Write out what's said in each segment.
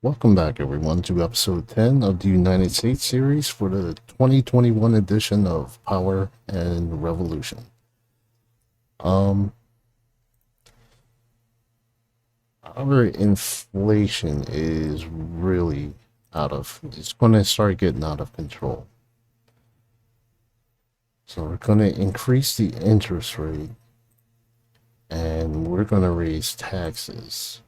Welcome back, everyone, to episode 10 of the United States series for the 2021 edition of Power and Revolution. Um, our inflation is really it's going to start getting out of control. So we're going to increase the interest rate and we're going to raise taxes.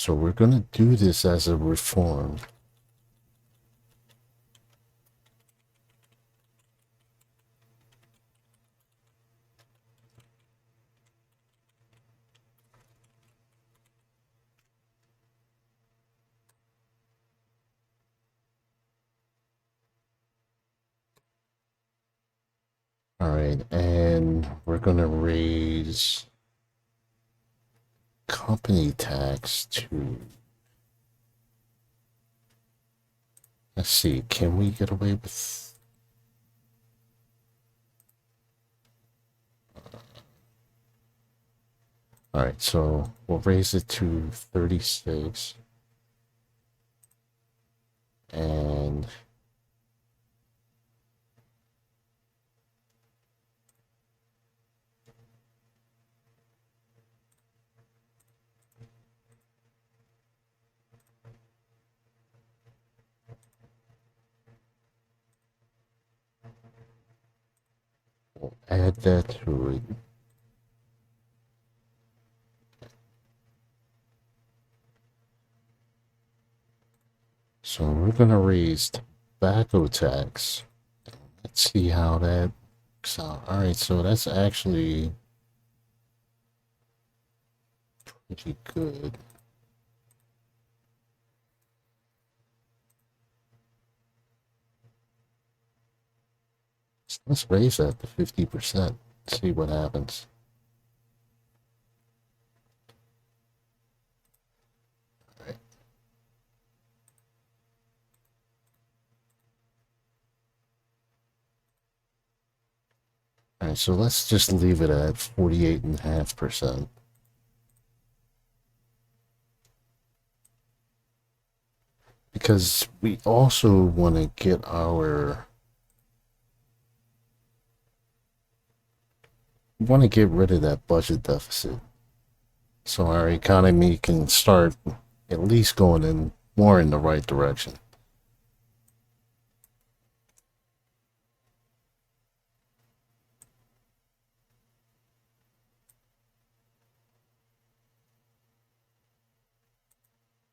So we're going to do this as a reform. All right, and we're going to raise company tax to, let's see, can we get away with, all right, so we'll raise it to 36 and we'll add that to it. So we're going to raise tobacco tax. Let's see how that works out. All right, so that's actually pretty good. So let's raise that to 50%. See what happens. All right. All right, so let's just leave it at 48.5%. Because we also want to get rid of that budget deficit. So our economy can start at least going in more in the right direction.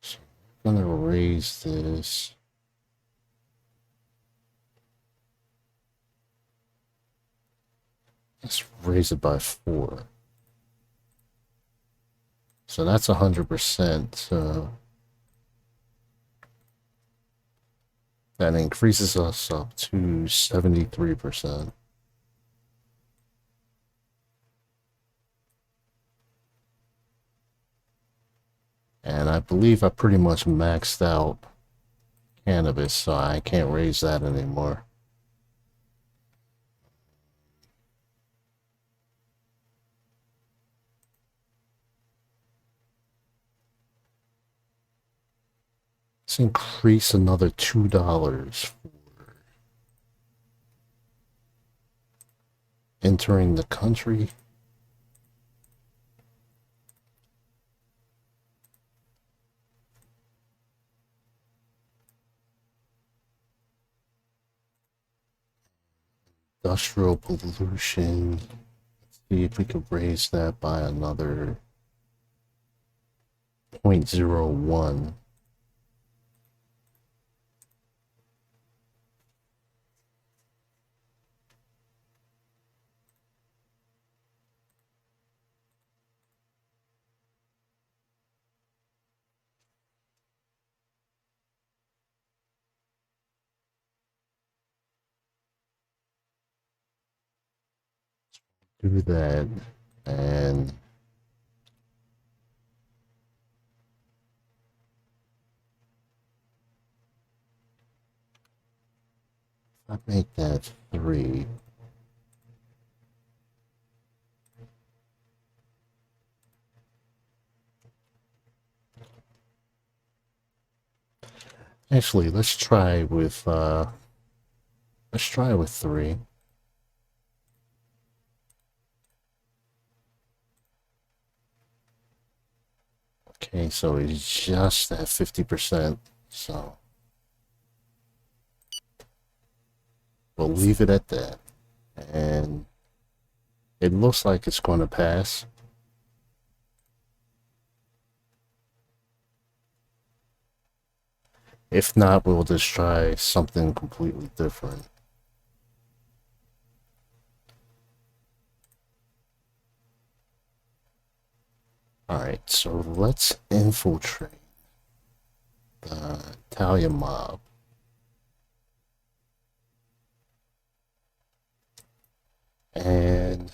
So I'm gonna raise this. Let's raise it by 4. So that's 100%. So that increases us up to 73%. And I believe I pretty much maxed out cannabis, so I can't raise that anymore. Let's increase another $2 for entering the country. Industrial pollution. Let's see if we could raise that by another 0.01. Do that, and I make that 3. Actually, let's try with 3. Okay, so it's just at 50%. So we'll leave it at that. And it looks like it's going to pass. If not, we'll just try something completely different. Alright, so let's infiltrate the Italian mob. And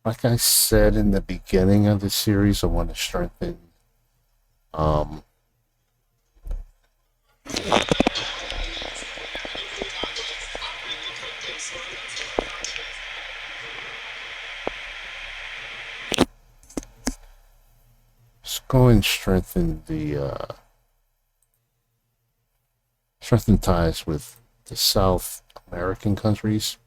like I said in the beginning of the series, I want to strengthen let's go and strengthen ties with the South American countries.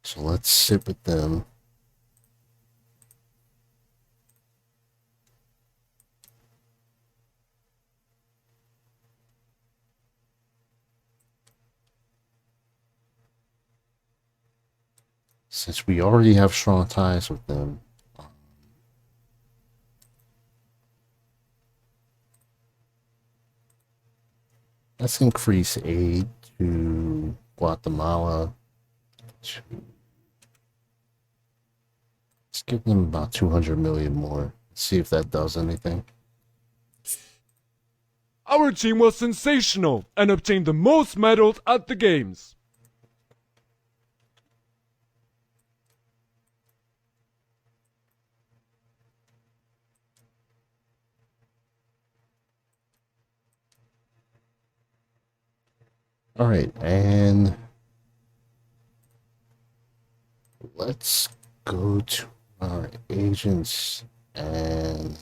So let's sit with them. Since we already have strong ties with them, let's increase aid to Guatemala. Let's give them about 200 million more. See if that does anything. Our team was sensational and obtained the most medals at the games. All right, and let's go to our agents and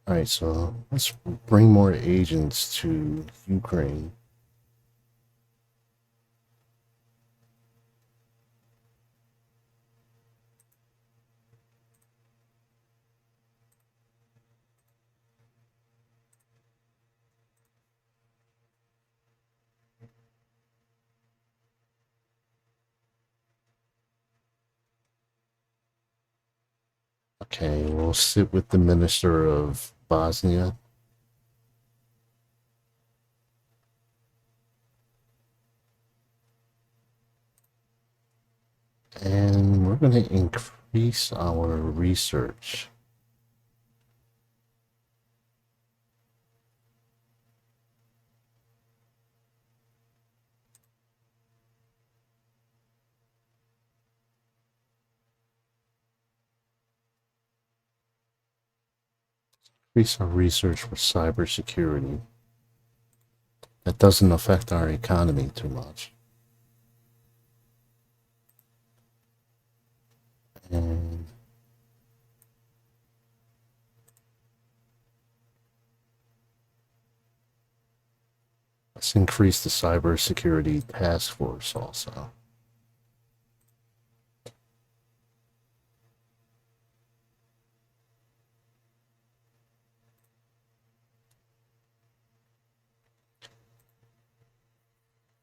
all right, so let's bring more agents to Ukraine. Okay, we'll sit with the Minister of Bosnia. And we're going to increase our research. Increase our research for cybersecurity. That doesn't affect our economy too much. And let's increase the cybersecurity task force also.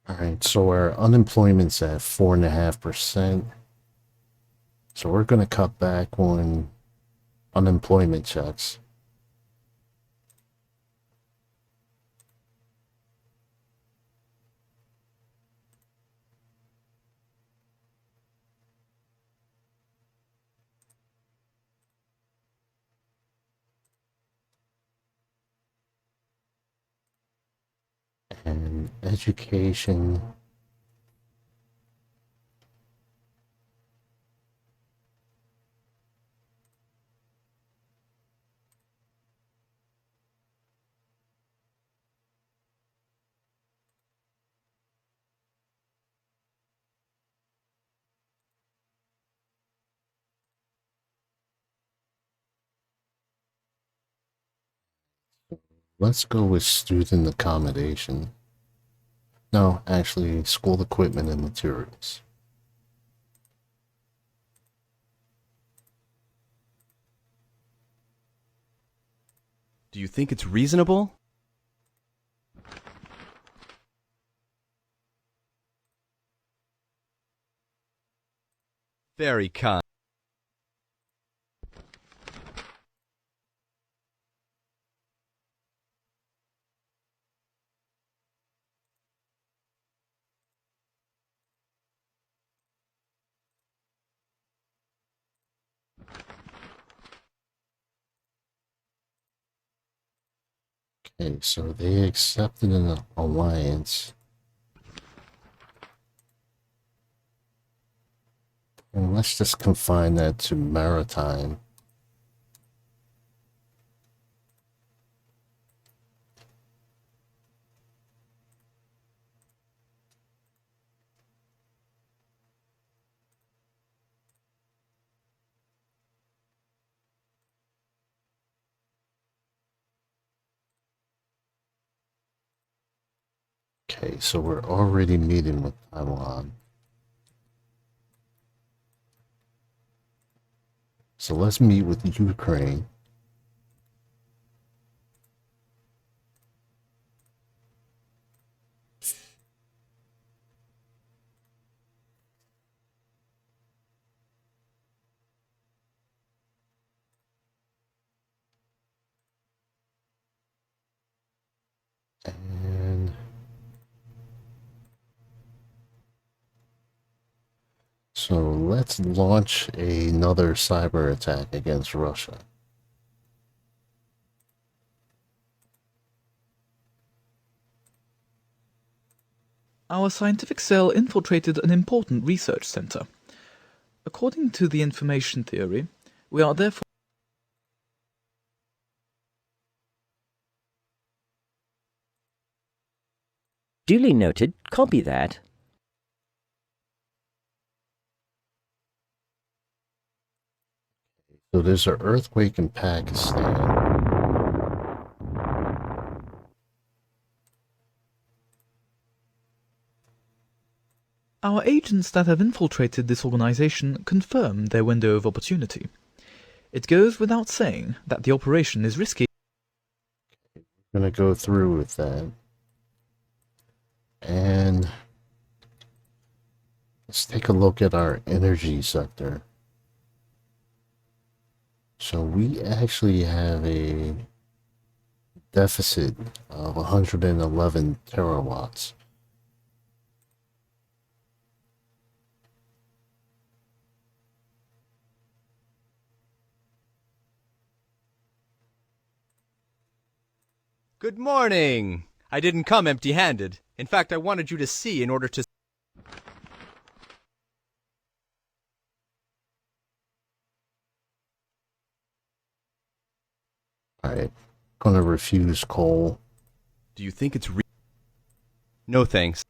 All right, so our unemployment's at 4.5%. So we're going to cut back on unemployment checks. And education. Let's go with student accommodation. No, actually, school equipment and materials. Do you think it's reasonable? Very kind. Okay, so they accepted an alliance. And let's just confine that to maritime. Okay, so we're already meeting with Taiwan. So let's meet with Ukraine. And so let's launch another cyber attack against Russia. Our scientific cell infiltrated an important research center. According to the information theory, we are therefore Duly noted. Copy that. So there's an earthquake in Pakistan. our agents that have infiltrated this organization confirm their window of opportunity. It goes without saying that the operation is risky. I'm gonna go through with that. And let's take a look at our energy sector. So we actually have a deficit of 111 terawatts. Good morning! I didn't come empty-handed. In fact, I wanted you to see in order to... Alright, gonna refuse coal. Do you think it's No thanks.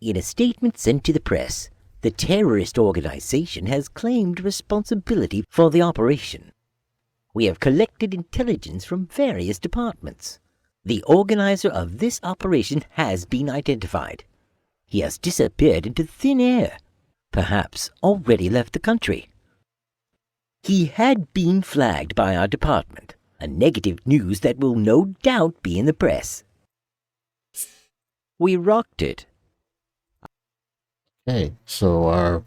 In a statement sent to the press, the terrorist organization has claimed responsibility for the operation. We have collected intelligence from various departments. The organizer of this operation has been identified. He has disappeared into thin air, perhaps already left the country. He had been flagged by our department, a negative news that will no doubt be in the press. We rocked it. Okay, so our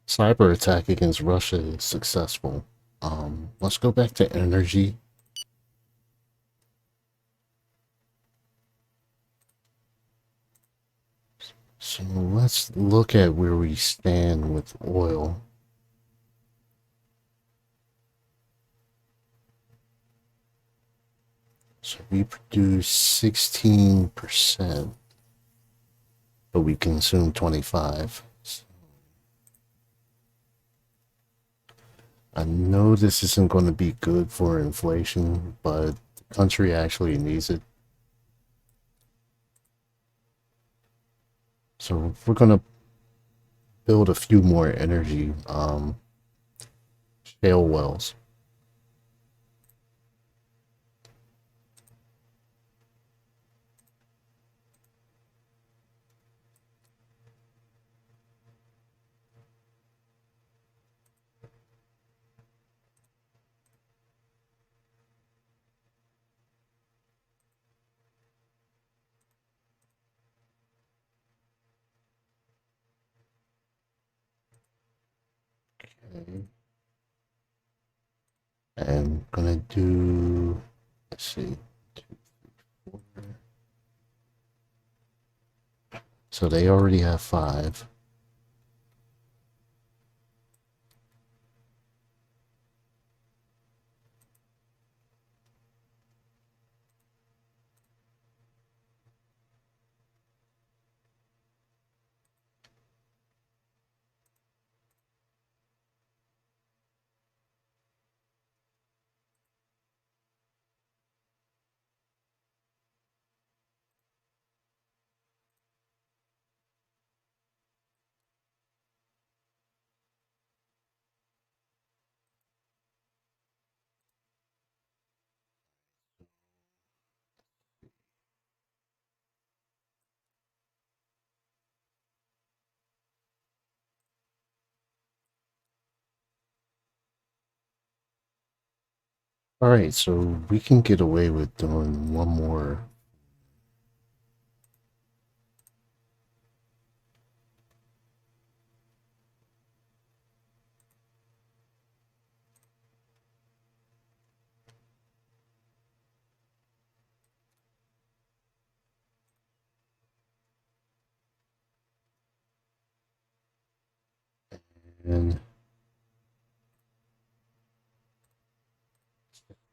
cyber attack against Russia is successful. Let's go back to energy. So let's look at where we stand with oil. So we produce 16%, but we consume 25%. I know this isn't going to be good for inflation, but the country actually needs it. So we're going to build a few more energy shale wells. Okay. I'm gonna do, let's see, 2, 3, 4. So they already have 5. Alright, so we can get away with doing one more. And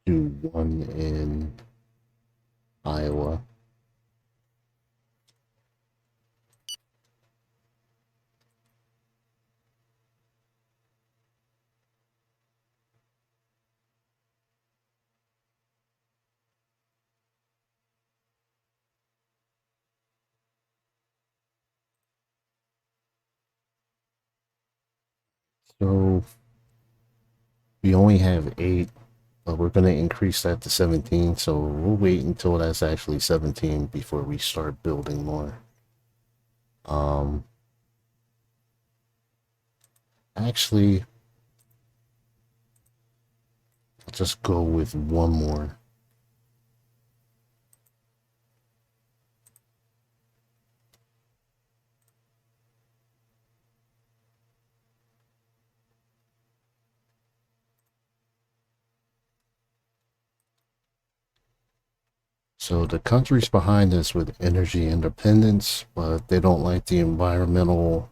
do one in Iowa. So we only have 8, but we're going to increase that to 17. So we'll wait until that's actually 17 before we start building more. Actually, I'll just go with one more. So the country's behind us with energy independence, but they don't like the environmental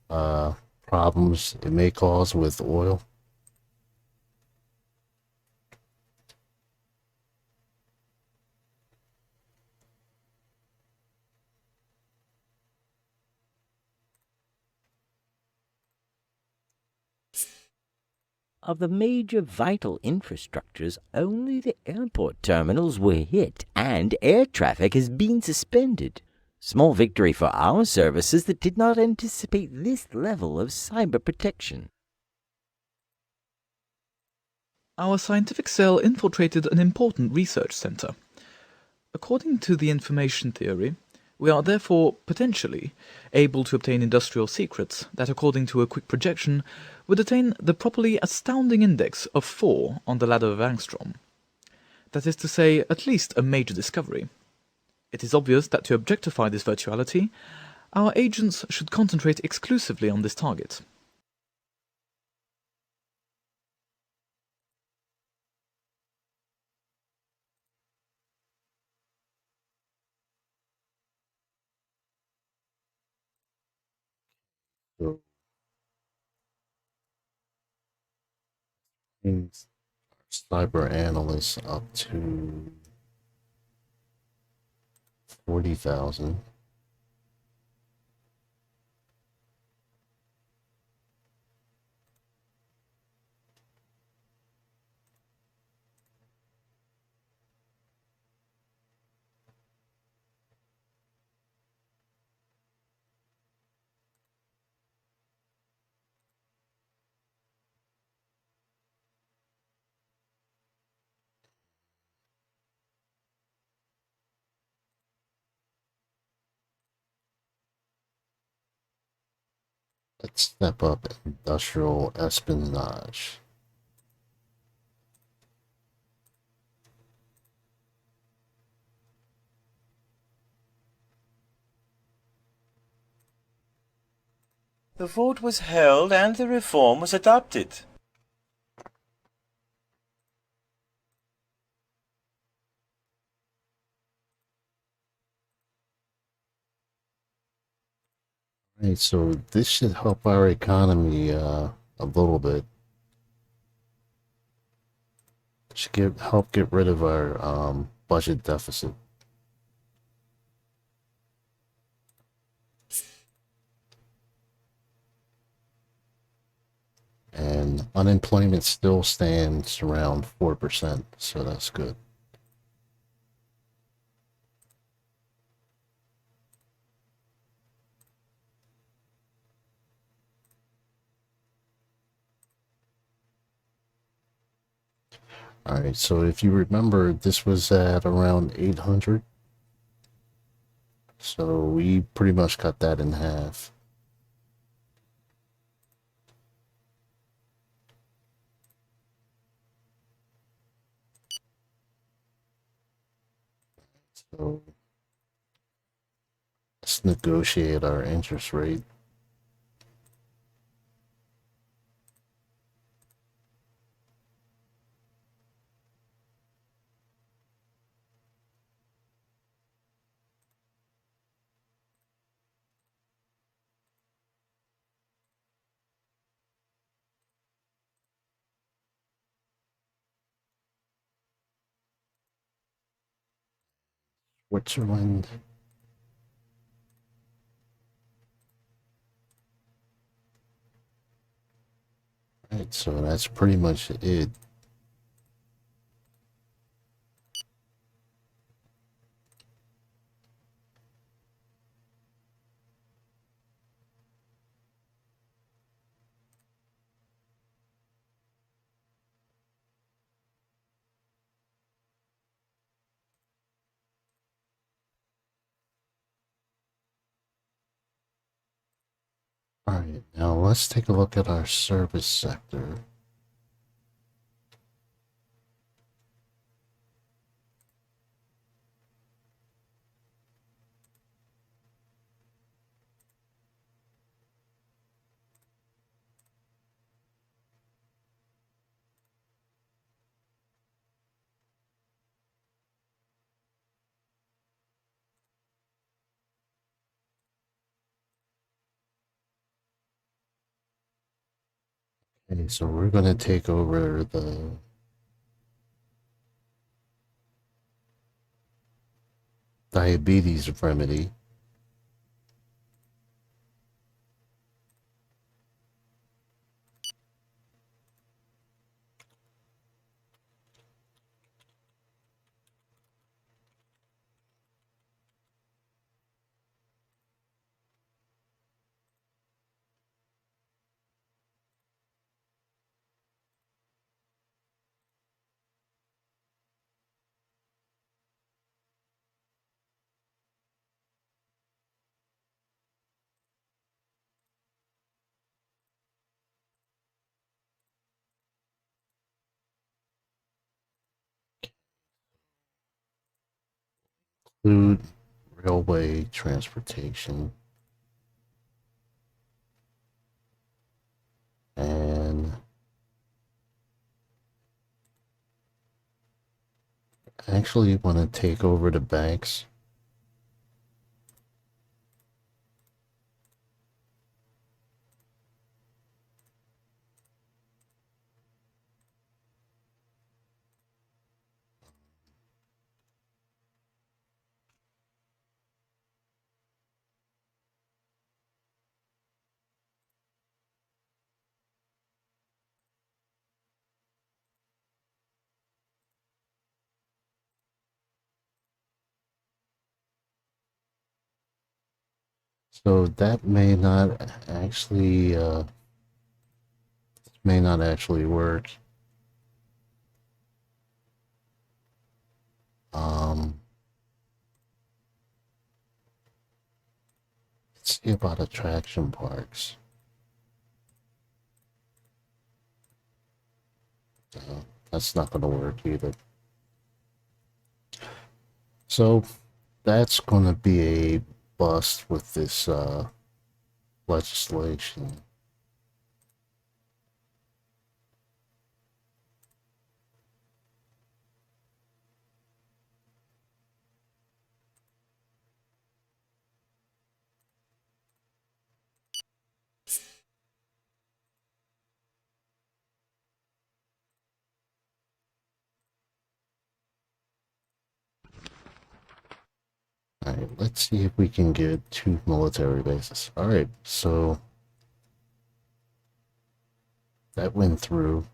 problems it may cause with oil. Of the major vital infrastructures, only the airport terminals were hit, and air traffic has been suspended. Small victory for our services that did not anticipate this level of cyber protection. Our scientific cell infiltrated an important research center. According to the information theory, we are therefore, potentially, able to obtain industrial secrets that, according to a quick projection, would attain the properly astounding index of 4 on the ladder of Angstrom. That is to say, at least a major discovery. It is obvious that to objectify this virtuality, our agents should concentrate exclusively on this target. So brings our cyber analysts up to 40,000. Let's step up industrial espionage. The vote was held and the reform was adopted. Right, so this should help our economy a little bit. Should help get rid of our budget deficit. And unemployment still stands around 4%, so that's good. All right, so if you remember, this was at around 800. So we pretty much cut that in half. So let's negotiate our interest rate. Switzerland. Right, so that's pretty much it. All right, now let's take a look at our service sector. Okay, so we're going to take over the diabetes remedy. Include railway transportation. And actually want to take over the banks. So that may not actually work. Um, let's see about attraction parks. That's not going to work either. So that's going to be a bust with this legislation. Alright, let's see if we can get 2 military bases. Alright, so that went through.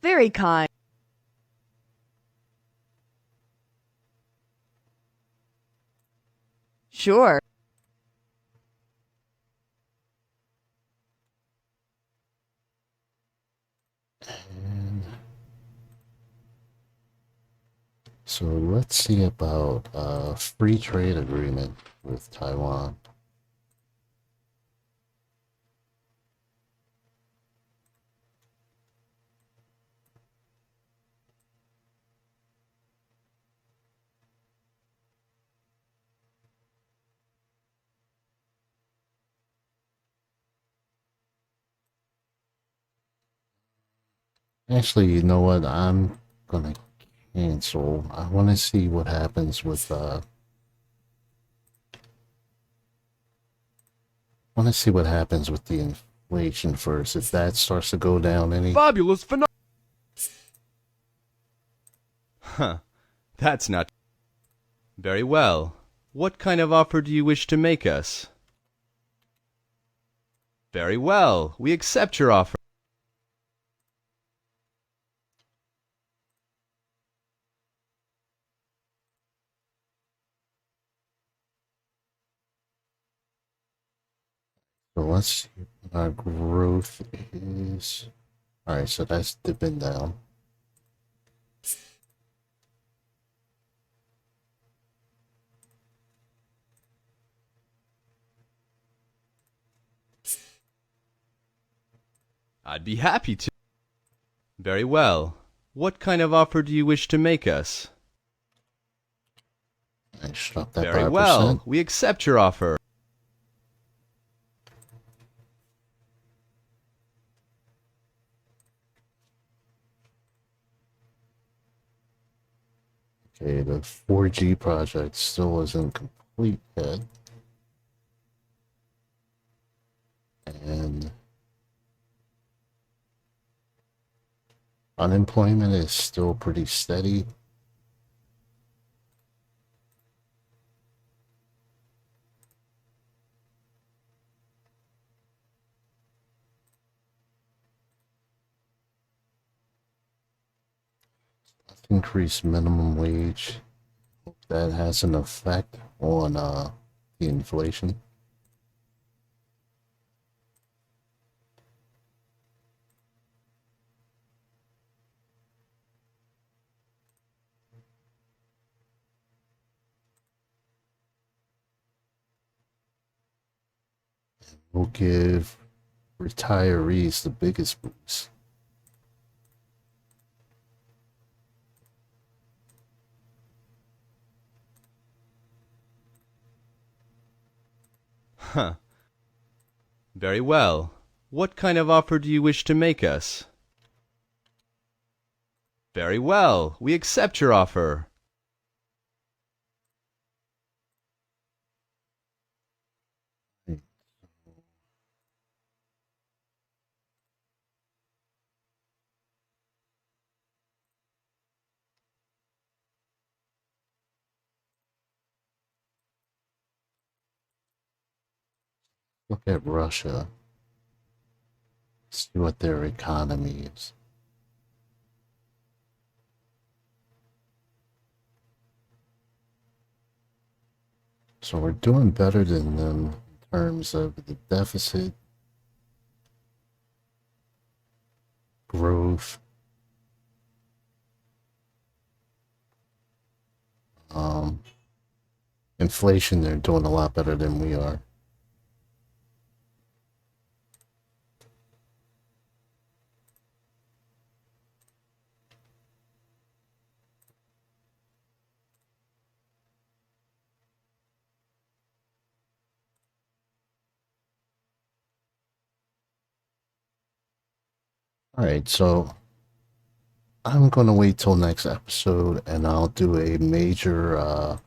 Very kind. Sure. And so let's see about a free trade agreement with Taiwan. Actually, you know what? I'm gonna cancel. I want to see what happens with want to see what happens with the inflation first. If that starts to go down any. Fabulous phenomenon. Huh. That's not... Very well. What kind of offer do you wish to make us? Very well. We accept your offer. So let's see what our growth is. Alright, so that's dipping down. I'd be happy to. Very well. What kind of offer do you wish to make us? I just dropped that Very 5%. well. We accept your offer. Okay, the 4G project still isn't complete yet. And unemployment is still pretty steady. Let's increase minimum wage. That has an effect on the inflation. We'll give retirees the biggest boost. Huh. Very well. What kind of offer do you wish to make us? Very well. We accept your offer. Look at Russia. See what their economy is. So we're doing better than them in terms of the deficit, growth, inflation. They're doing a lot better than we are. Alright, so I'm gonna wait till next episode and I'll do a major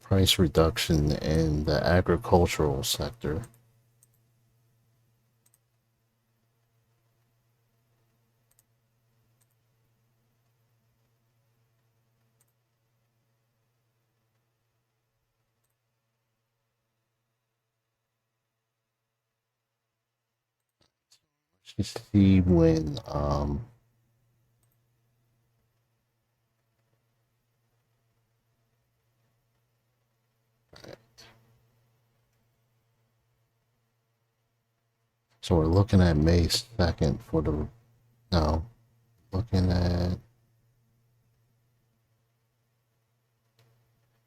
price reduction in the agricultural sector. Let's see when so we're looking at May 2nd for the no, looking at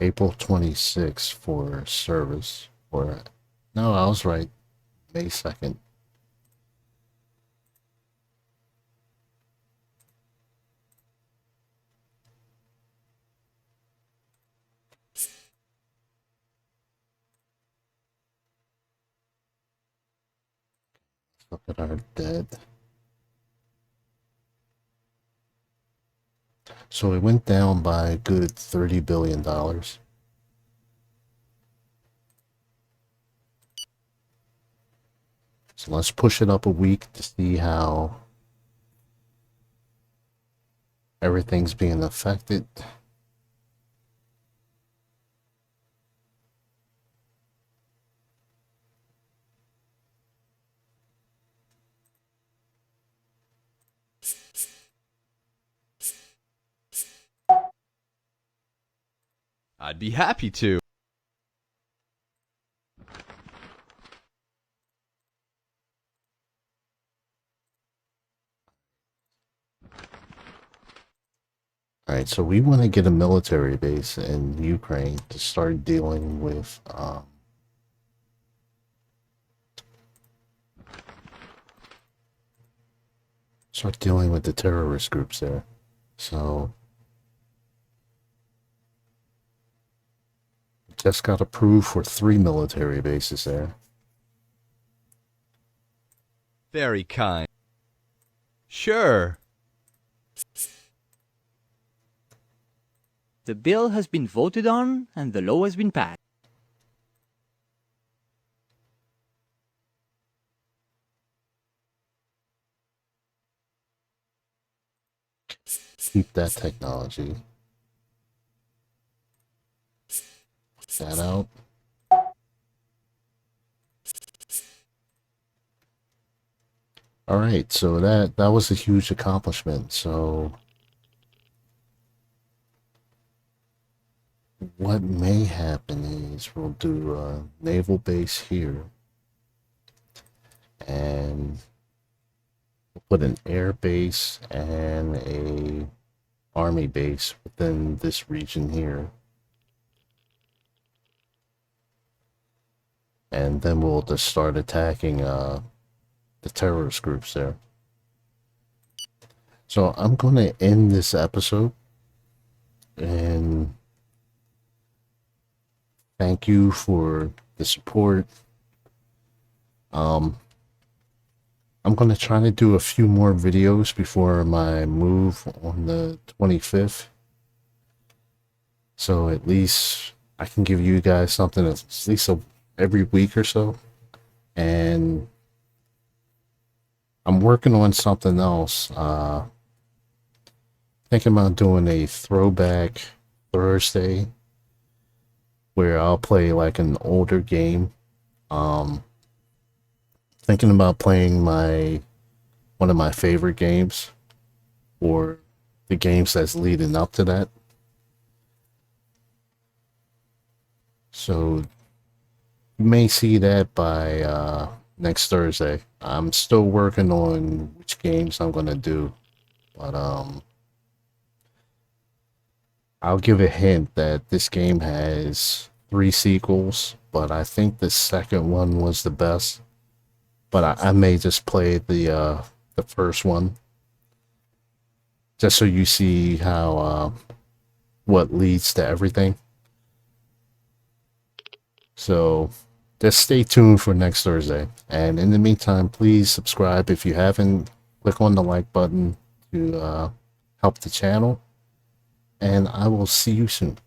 April 26th for service. Or no, I was right. May 2nd. Look at our debt. So it went down by a good $30 billion. So let's push it up a week to see how everything's being affected. I'd be happy to. Alright, so we want to get a military base in Ukraine to start dealing with the terrorist groups there. So just got approved for 3 military bases there. Very kind. Sure. The bill has been voted on and the law has been passed. Keep that technology. Put that out. Alright, so that was a huge accomplishment. So what may happen is we'll do a naval base here. And we'll put an air base and a army base within this region here. And then we'll just start attacking the terrorist groups there. So I'm going to end this episode and thank you for the support. I'm going to try to do a few more videos before my move on the 25th. So at least I can give you guys something at least every week or so. And I'm working on something else. Thinking about doing a throwback Thursday where I'll play like an older game. Thinking about playing one of my favorite games or the games that's leading up to that. So you may see that by next Thursday. I'm still working on which games I'm gonna do, but I'll give a hint that this game has 3 sequels, but I think the second one was the best. But I may just play the first one, just so you see how what leads to everything. So just stay tuned for next Thursday. And in the meantime, please subscribe if you haven't. Click on the like button to help the channel. And I will see you soon.